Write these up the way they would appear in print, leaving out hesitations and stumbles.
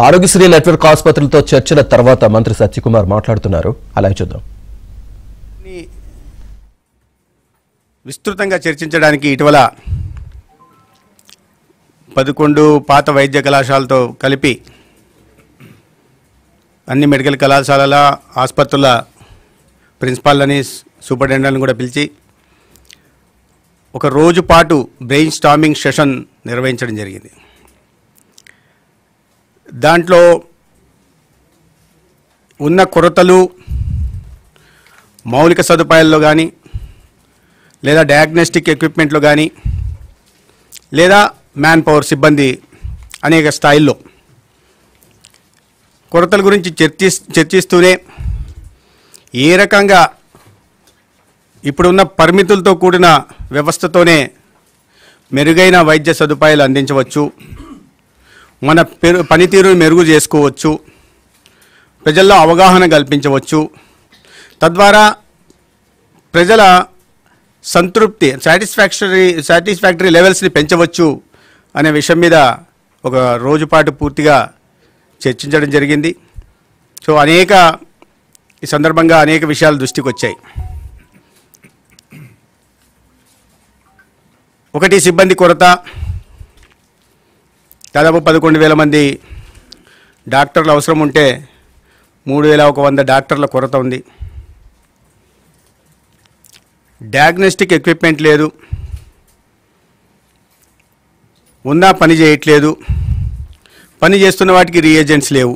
Aarogyasri network ఆసుపత్రులతో చర్చల తర్వాత మంత్రి సత్యకుమార్ మాట్లాడుతున్నారు. అలాగే చూద్దాం. విస్తృతంగా చర్చించడానికి ఇటీవల 11 పాత వైద్య కళాశాలతో కలిపి అన్ని మెడికల్ కళాశాలల ఆసుపత్రుల ప్రిన్సిపాల్ని సూపరింటెండెంట్ని కూడా పిలిచి ఒక రోజు పాటు బ్రెయిన్ స్టార్మింగ్ సెషన్ నిర్వహించడం జరిగింది. దాంట్లో ఉన్న కొరతలు మౌలిక సదుపాయాల్లో కానీ లేదా డయాగ్నోస్టిక్ ఎక్విప్మెంట్లో కానీ లేదా మ్యాన్ పవర్ సిబ్బంది అనేక స్థాయిల్లో కొరతల గురించి చర్చిస్తూనే ఏ రకంగా ఇప్పుడున్న పరిమితులతో కూడిన వ్యవస్థతోనే మెరుగైన వైద్య సదుపాయాలు అందించవచ్చు, మన పనితీరును మెరుగు చేసుకోవచ్చు, ప్రజల్లో అవగాహన కల్పించవచ్చు, తద్వారా ప్రజల సంతృప్తి సాటిస్ఫాక్టరీ లెవెల్స్ని పెంచవచ్చు అనే విషయం మీద ఒక రోజుపాటు పూర్తిగా చర్చించడం జరిగింది. సో ఈ సందర్భంగా అనేక విషయాలు దృష్టికి వచ్చాయి. ఒకటి, సిబ్బంది కొరత. దాదాపు 11,000 మంది డాక్టర్లు అవసరం ఉంటే 3,100 డాక్టర్ల కొరత ఉంది. డయాగ్నోస్టిక్ ఎక్విప్మెంట్ లేదు, ఉన్నా పని చేయట్లేదు, పని చేస్తున్న వాటికి రీఏజెంట్స్ లేవు.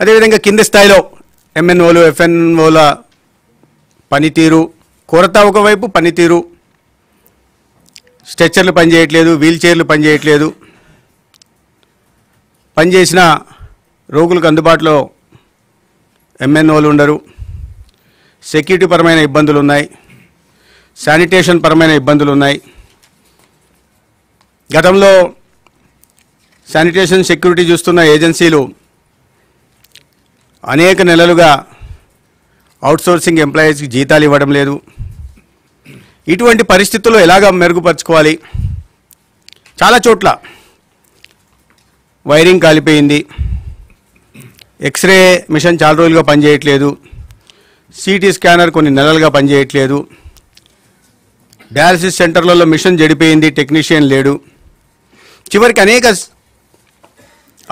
అదేవిధంగా కింది స్థాయిలో ఎంఎన్ఓలు ఎఫ్ఎన్ఓల పనితీరు కొరత ఒకవైపు, పనితీరు స్ట్రెచ్చర్లు పనిచేయట్లేదు, వీల్ చైర్లు పనిచేయట్లేదు, పనిచేసిన రోగులకు అందుబాటులో ఎంఎన్ఓలు ఉండరు, సెక్యూరిటీ పరమైన ఇబ్బందులు ఉన్నాయి, శానిటేషన్ పరమైన ఇబ్బందులు ఉన్నాయి. గతంలో శానిటేషన్ సెక్యూరిటీ చూస్తున్న ఏజెన్సీలు అనేక నెలలుగా అవుట్సోర్సింగ్ ఎంప్లాయీస్కి జీతాలు ఇవ్వడం లేదు. ఇటువంటి పరిస్థితుల్లో ఎలాగ మెరుగుపరచుకోవాలి? చాలా చోట్ల వైరింగ్ కాలిపోయింది, ఎక్స్రే మిషన్ చాలా రోజులుగా పనిచేయట్లేదు, సిటీ స్కానర్ కొన్ని నెలలుగా పనిచేయట్లేదు, డయాలసిస్ సెంటర్లలో మిషన్ చెడిపోయింది, టెక్నీషియన్ లేడు. చివరికి అనేక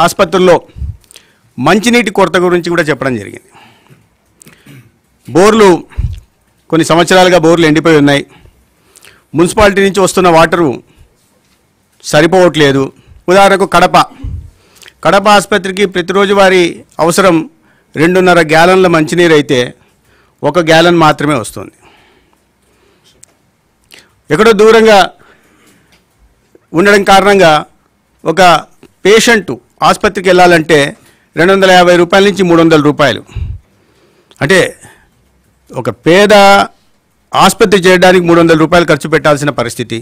ఆసుపత్రుల్లో మంచినీటి కొరత గురించి కూడా చెప్పడం జరిగింది. బోర్లు కొన్ని సంవత్సరాలుగా బోర్లు ఎండిపోయి ఉన్నాయి, మున్సిపాలిటీ నుంచి వస్తున్న వాటరు సరిపోవట్లేదు. ఉదాహరణకు కడప ఆసుపత్రికి ప్రతిరోజు వారి అవసరం 2.5 గ్యాలన్ల మంచినీరు అయితే 1 గ్యాలన్ మాత్రమే వస్తుంది. ఎక్కడో దూరంగా ఉండడం కారణంగా ఒక పేషెంటు ఆసుపత్రికి వెళ్ళాలంటే 250 రూపాయల నుంచి 300 రూపాయలు. అంటే ఒక పేద ఆసుపత్రి చేయడానికి 300 రూపాయలు ఖర్చు పెట్టాల్సిన పరిస్థితి.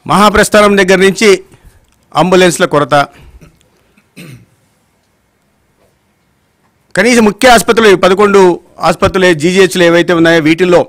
మహాప్రస్థానం దగ్గర నుంచి అంబులెన్స్ల కొరత. కనీసం ముఖ్య ఆసుపత్రులు 11 ఆసుపత్రులు జీజీహెచ్లు ఏవైతే ఉన్నాయో వీటిల్లో